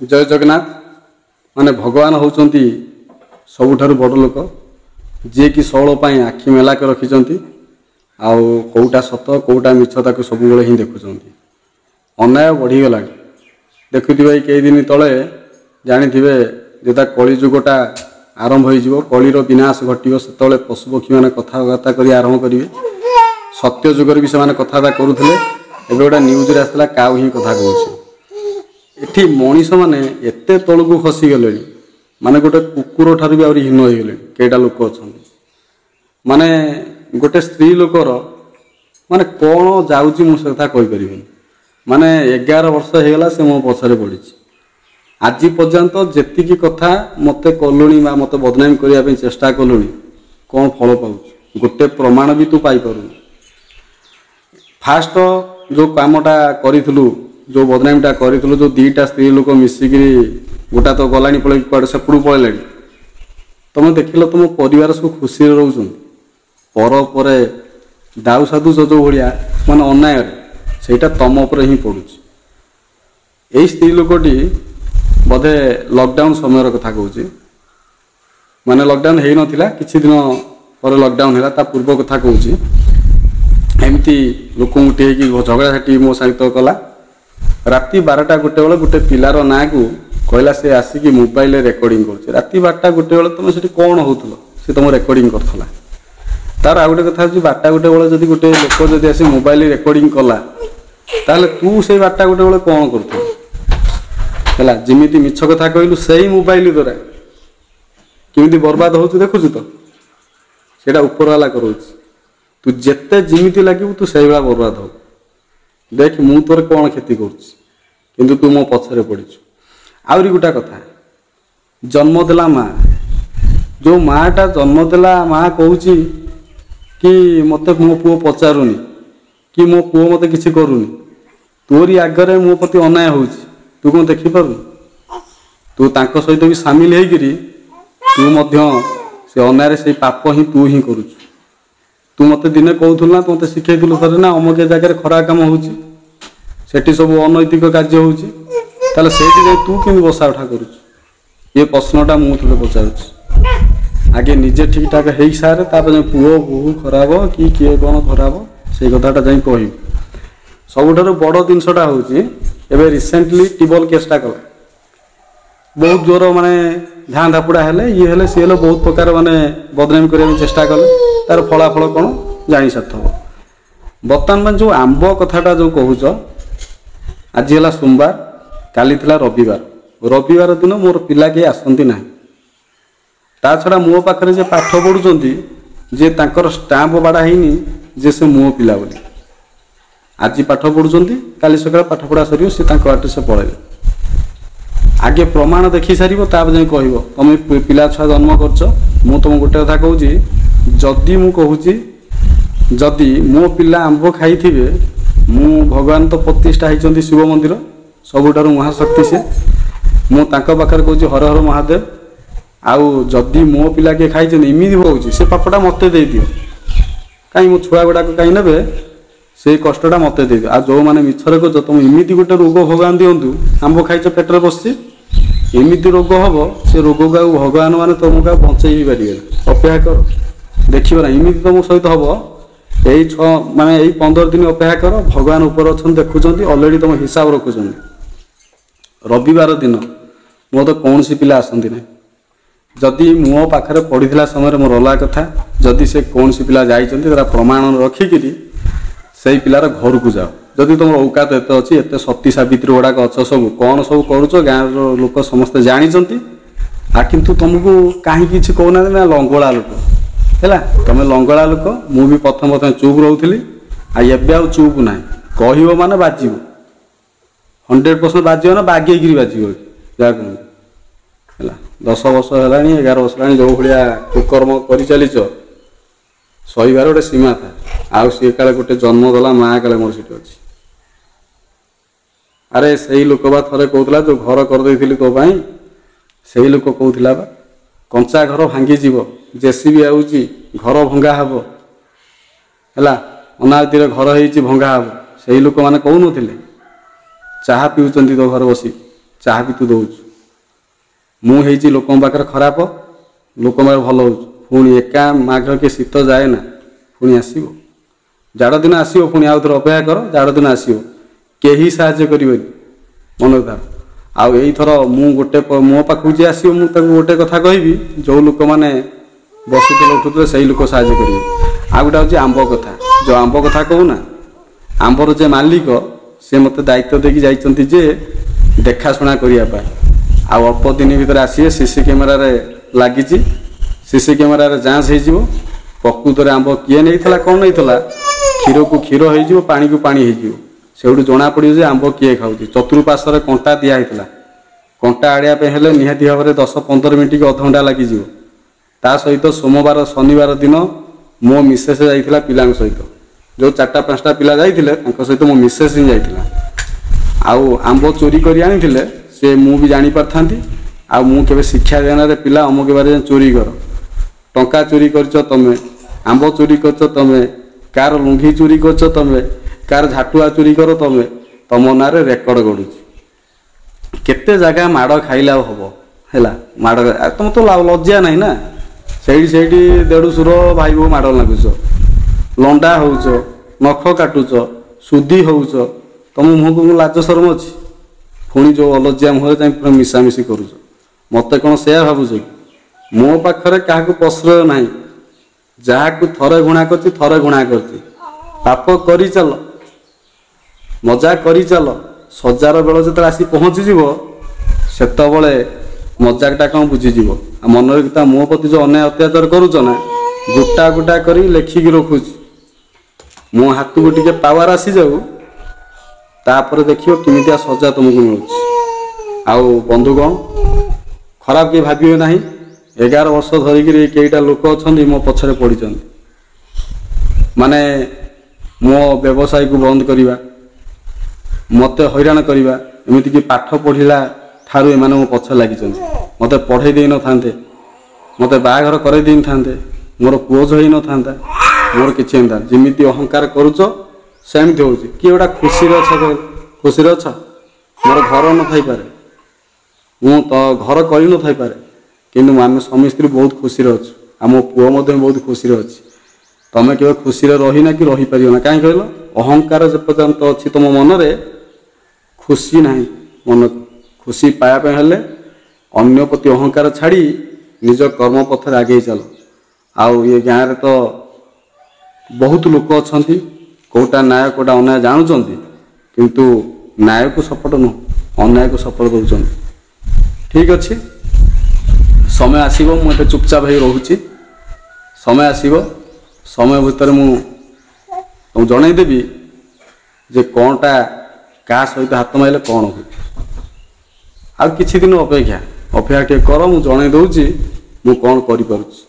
जय जगन्नाथ माने भगवान होउचंती सबुठारु बड़ लोक जे कि सबल आखि मेलाक रखिंट आउ कौटा सत कौटा मिछ ताको सब बेले ही देखुं अन्याय बढ़ीगला देखुवे कई दिन तले जानी जोटा कलिजुगटा आरंभ हो कलिर विनाश घटो से पशुपक्षी मैंने कथबार्ता कर आरंभ करेंगे सत्य जुगर भी से कथबार्ता करुले एवं गोटा न्यूज आसला काउ ही कथा कहूँ एठी मनीष मैंने एत तलू खसीगले माने गोटे कुकुर ठार भी आहरी हीन हो गले कईटा लोक अच्छा माने गोटे स्त्री लोकर माने कौन जाऊँगी मुझे कथा कहीपर माने 11 वर्ष होगा से मो पछरे पड़ी आज पर्यंत जेतिकी कथा मत कलुणी मत बदनामी करने चेष्टा कलुणी कौन फल पाऊँ गोटे प्रमाण भी तू पाइपरू फास्ट जो कामटा करूँ जो बदनामीटा करूँ जो दीटा स्त्री लोक मिसिक गोटा तो गलानी पड़े कड़े सेपड़ू पड़े तुम देख तुम परिवार सब खुशी रोच पर दाऊ साधु जो भाया माने अन्याय सेटा तुम उपर ही पड़ू यही स्त्री लोकटी बोधे लॉकडाउन समय कथा कहूँ माने लॉकडाउन हो नाला किछि दिन पर लॉकडाउन है पूर्व कथा कहूँ एमती लोक उठे झगड़ा झाटी मो सहित कला राति 12टा गोटे बेले गोटे पिलार ना को कहला से आसिक मोबाइल रेकर्डिंग कर राति 12टा गोटे बेले तुम से कौन होतलो से तुम रेकर्डिंग करथला तार आ गोटे कथा 12टा गोटे बेले जदि गोटे लोक जदि आसी मोबाइल रेकर्डिंग कला ताले तू से 12टा गोटे बेले कौन करथला जिमिति मिछ कथा कहलु सही मोबाइल द्वारा किमिति बर्बाद होछु देखुछु तो सेटा ऊपर वाला करूछ तू जेते जिमिति लागिबु तू सही वाला बर्बाद हो देख मु तोर कौन क्षति करुच्ची किंतु तू मो पछरे पड़ीछु आउरी गोटा कथा जन्म देला माँ जो माँटा जन्म देला माँ कहूँ कि मत मो पुओ पचारूनी कि मो पुओ मत किसी करूनी तोरी आगरे मो प्रति अन्याय होउची तू कौन देखिपारू तू तांको सहित भी सामिल होइकरी तू मध्य से अन्याय से पाप ही तू ही करुचु तू मत दिने कहूल ना मत शिखेलु थे ना अमुक जगह खराब कम हो सब अनैतिक कार्य होता तू कि बसा उठा करुँ ये प्रश्नटा मुझे पचार आगे निजे ठीक ठाक हो सारे पुओ बोहू खराब कि किए कौन खराब से कथाटा जा कह सबुठ बड़ जिनसा हूँ रिसेंटली टिबल केसटा कला बहुत जोर माने ध्यान धापुड़ा हेले ये हेले सी हेले बहुत प्रकार माने बदनामी करने चेष्टा कले तार फलाफल कौन जानी सार्थव बर्तमान में जो आंब कथाटा जो कहूच आज है सोमवार काली थिला रविवार दिन मोर पिला किए आसती ना ता छड़ा मो पाखरे जे पाठ पढ़ुचंती जे तांकर स्टाम्प बाड़ा हैनी जे से मो पिला बोली आज पाठ पढ़ुचंती काली सकाळ पाठ पढ़ा सरियो से तांको आटे से पळेले आगे प्रमाण देखि सारिबो ताब जाय कहबो तुम पिला छुआ जन्म करछ मु तुम गोटे कथा कहूची जदि मु कहूची जदि मो पिला आंब खाई थिबे मु भगवान तो प्रतिष्ठा होइचंती शिव मंदिर सबुठारु महाशक्ति से मु तांको पाखरे कहूची हर हर महादेव आउ जदि मो पिला के खाई इमिदी होउची से पापटा मते दे दियो कहीं मो छुआ गुड़ा कहीं नेबे से कष्टटा मत दे आ जो मैंने मिछरे कह तुम इमिदी गोटे रोग भगवान दिंतु आंब खाइच पेटर बसची एमती रोग हम से रोग को भगवान मैंने तुमको बंचई पारे अपेक्षा कर देखिए ना इमिदी तुम सहित हम यही माने यही 15 दिन अपेक्षा कर भगवान ऊपर अच्छा देखुं अलरेडी तुम हिसाब रखुं रविवार दिन मो तो कौन सी पिला आसती ना जदि मो पाखे पढ़ी समय मोर अलग कथा जदि से कौन सी पिला जाइए प्रमाण रखिकी से पिलार घर को जाओ जदि तुम औकात एत अच्छी एत सती सावित्री गुड़ाक अच्छ सब कौन सब करुच गाँव लोक समस्ते जानते आ किंतु तुमको कहीं किसी कहना ना लंगड़ा लोक है तुम लंगड़ा लोक मु भी प्रथम चुप रोली आ चुप ना कह माने बाजो 100% बाजो ना बागेक बाजो जहाँ कहूँ है 10 वर्ष है 11 वर्ष है जो भाया कुकर्म कर चलीच सहीबार गोटे सीमा था आउ सी काले गोटे जन्म देला माँ काले मोर सीट अच्छी अरे से लोक बा थे कहला जो घर करदे तो से लोक कहला बा कंचा घर भांगी जीव जेसीबी आउची घर भंगा हम है अनादि घर हो भंगा हम से लोक मैंने कहून चाहा पिउचंती तो घर बसी ଚାହା ବି ତୁ ଦେଉଛୁ। ମୁଁ ହେଇଛି ଲୋକଙ୍କ ପାଖରେ ଖରାପ, ଲୋକଙ୍କ ପାଖରେ ଭଲ ହେଉଛୁ। ପୁଣି ଏକା ମାଘ କି ଶୀତ ଯାଏ ନା, ପୁଣି ଆସିବ ଜାଡ଼ ଦିନ ଆସିବ। ପୁଣି ଆଉ ଥରେ ଅପେକ୍ଷା କର, ଜାଡ଼ ଦିନ ଆସିବ, କେହି ସାହାଯ୍ୟ କରିବେନି, ମନେ ରଖ। ଆଉ ଏଇଥର ମୁଁ ମୋ ପାଖକୁ ଯିଏ ଆସିବ ମୁଁ ତାକୁ ଗୋଟେ କଥା କହିବି, ଯେଉଁ ଲୋକମାନେ ବସୁଥିଲେ ଉଠୁଥିଲେ ସେଇ ଲୋକ ସାହାଯ୍ୟ କରିବେ। ଆଉ ଗୋଟେ ହେଉଛି ଆମ୍ବ କଥା। ଯେଉଁ ଆମ୍ବ କଥା କହୁନା, ଆମ୍ବର ଯେ ମାଲିକ ସେ ମୋତେ ଦାୟିତ୍ୱ ଦେଇକି ଯାଇଛନ୍ତି ଯେ ଦେଖାଶୁଣା କରିବା ପାଇଁ। ଆଉ ଅଳ୍ପ ଦିନ ଭିତରେ ଆସିବେ, ସିସି କ୍ୟାମେରାରେ ଲାଗିଛି, ସିସି କ୍ୟାମେରାରେ ଯାଞ୍ଚ ହେଇଯିବ ପ୍ରକୃତରେ ଆମ୍ବ କିଏ ନେଇଥିଲା, କ'ଣ ନେଇଥିଲା। କ୍ଷୀରକୁ କ୍ଷୀର ହେଇଯିବ, ପାଣିକୁ ପାଣି ହେଇଯିବ। ସେଇଠୁ ଜଣାପଡ଼ିବ ଯେ ଆମ୍ବ କିଏ ଖାଉଛି। ଚତୁଃପାର୍ଶ୍ୱରେ କଣ୍ଟା ଦିଆହେଇଥିଲା। କଣ୍ଟା ଆଣିବା ପାଇଁ ହେଲେ ନିହାତି ଭାବରେ 10-15 ମିନିଟ୍ କି ଅଧଘଣ୍ଟା ଲାଗିଯିବ। ତା ସହିତ ସୋମବାର ଶନିବାର ଦିନ ମୋ ମିସେସ୍ ଯାଇଥିଲା ପିଲାଙ୍କ ସହିତ। ଯେଉଁ 4-5ଟା ପିଲା ଯାଇଥିଲେ ତାଙ୍କ ସହିତ ମୋ ମିସେସ୍ ହିଁ ଯାଇଥିଲା। ଆଉ ଆମ୍ବ ଚୋରି କରି ଆଣିଥିଲେ ସେ ମୁଁ ବି ଜାଣିପାରିଥାନ୍ତି। ଆଉ ମୁଁ କେବେ ଶିକ୍ଷା ଦେନାରେ ପିଲା ଅମୁକ ବାରେ ଚୋରି କର, ଟଙ୍କା ଚୋରି କରିଛ ତମେ, ଆମ୍ବ ଚୋରି କରିଛ ତମେ, କାହାର ଲୁଙ୍ଗି ଚୋରି କରିଛ ତମେ, କାହାର ଝାଟୁଆ ଚୋରି କର ତମେ, ତମ ନାଁରେ ରେକର୍ଡ ଗଢ଼ୁଛି। କେତେ ଜାଗା ମାଡ଼ ଖାଇଲେ ଆଉ ହବ ହେଲା। ମାଡ଼ ତମେ ତ ଲଜ୍ଜା ନାହିଁ ନା। ସେଇଠି ଦେଢ଼ଶୁର ଭାଇ ବୋଉ ମାଡ଼ ଲାଗୁଛ, ଲଣ୍ଡା ହେଉଛ, ନଖ କାଟୁଛ, ସୁଧି ହେଉଛ, ତମ ମୁହଁକୁ ଲାଜ ଶରମ ଅଛି। ପୁଣି ଯେଉଁ ଅଲଜ୍ଜା ମୁହଁରେ ଯାଇ ପୁରା ମିଶାମିଶି କରୁଛ। ମୋତେ କ'ଣ ସେୟା ଭାବୁଛ କି? ମୋ ପାଖରେ କାହାକୁ ପ୍ରଶ୍ରୟ ନାହିଁ। ଯାହାକୁ ଥରେ ଘୃଣା କରିଛି ଥରେ ଘୃଣା କରିଛି। ପାପ କରିଚାଲ, ମଜା କରିଚାଲ, ସଜାର ବେଳ ଯେତେବେଳେ ଆସି ପହଞ୍ଚିଯିବ ସେତେବେଳେ ମଜାକଟା କ'ଣ ବୁଝିଯିବ। ଆଉ ମନରେ ତା ମୋ ପ୍ରତି ଯେଉଁ ଅନ୍ୟାୟ ଅତ୍ୟାଚାର କରୁଛ ନା, ଗୋଟା ଗୋଟା କରି ଲେଖିକି ରଖୁଛି। ମୋ ହାତକୁ ଟିକେ ପାୱାର ଆସିଯାଉ, ତାପରେ ଦେଖିବ କେମିତିଆ ସଜା ତୁମକୁ ମିଳୁଛି। ଆଉ ବନ୍ଧୁଗଣ, ଖରାପ କେହି ଭାବିବେ ନାହିଁ। 11 ବର୍ଷ ଧରିକିରି କେଇଟା ଲୋକ ଅଛନ୍ତି ମୋ ପଛରେ ପଡ଼ିଛନ୍ତି। ମାନେ ମୋ ବ୍ୟବସାୟକୁ ବନ୍ଦ କରିବା, ମୋତେ ହଇରାଣ କରିବା, ଏମିତିକି ପାଠ ପଢ଼ିଲା ଠାରୁ ଏମାନେ ମୋ ପଛରେ ଲାଗିଛନ୍ତି। ମୋତେ ପଢ଼େଇ ଦେଇନଥାନ୍ତେ, ମୋତେ ବାହାଘର କରେଇ ଦେଇନଥାନ୍ତେ, ମୋର ପୁଅ ଝିଅ ହେଇନଥାନ୍ତା, ମୋର କିଛି ହେଇନଥାନ୍ତା। ଯେମିତି ଅହଙ୍କାର କରୁଛ ସେମିତି ହେଉଛି। କିଏ ଗୋଟା ଖୁସିରେ ଅଛ, ଖୁସିରେ ଅଛ। ମୋର ଘର ନଥାଇପାରେ, ମୁଁ ତ ଘର କରିନଥାଇପାରେ, କିନ୍ତୁ ଆମେ ସ୍ୱାମୀ ସ୍ତ୍ରୀ ବହୁତ ଖୁସିରେ ଅଛୁ। ଆଉ ମୋ ପୁଅ ମଧ୍ୟ ବହୁତ ଖୁସିରେ ଅଛି। ତମେ କେବେ ଖୁସିରେ ରହିନା କି ରହିପାରିବ ନା। କାହିଁ କହିଲ? ଅହଙ୍କାର ଯେପର୍ଯ୍ୟନ୍ତ ଅଛି ତୁମ ମନରେ, ଖୁସି ନାହିଁ ମନକୁ। ଖୁସି ପାଇବା ପାଇଁ ହେଲେ ଅନ୍ୟ ପ୍ରତି ଅହଙ୍କାର ଛାଡ଼ି ନିଜ କର୍ମ ପଥରେ ଆଗେଇ ଚାଲ। ଆଉ ଏ ଗାଁରେ ତ ବହୁତ ଲୋକ ଅଛନ୍ତି, କେଉଁଟା ନ୍ୟାୟ କେଉଁଟା ଅନ୍ୟାୟ ଜାଣୁଛନ୍ତି, କିନ୍ତୁ ନ୍ୟାୟକୁ ସପୋର୍ଟ ନୁହଁ, ଅନ୍ୟାୟକୁ ସପୋର୍ଟ ଦେଉଛନ୍ତି। ଠିକ୍ ଅଛି, ସମୟ ଆସିବ, ମୁଁ ଏବେ ଚୁପଚାପ ହେଇ ରହୁଛି। ସମୟ ଆସିବ, ସମୟ ଭିତରେ ମୁଁ ତୁମକୁ ଜଣାଇଦେବି ଯେ କ'ଣଟା କାହା ସହିତ ହାତ ମାରିଲେ କ'ଣ ହୁଏ। ଆଉ କିଛି ଦିନ ଅପେକ୍ଷା ଟିକେ କର, ମୁଁ ଜଣାଇ ଦେଉଛି ମୁଁ କ'ଣ କରିପାରୁଛି।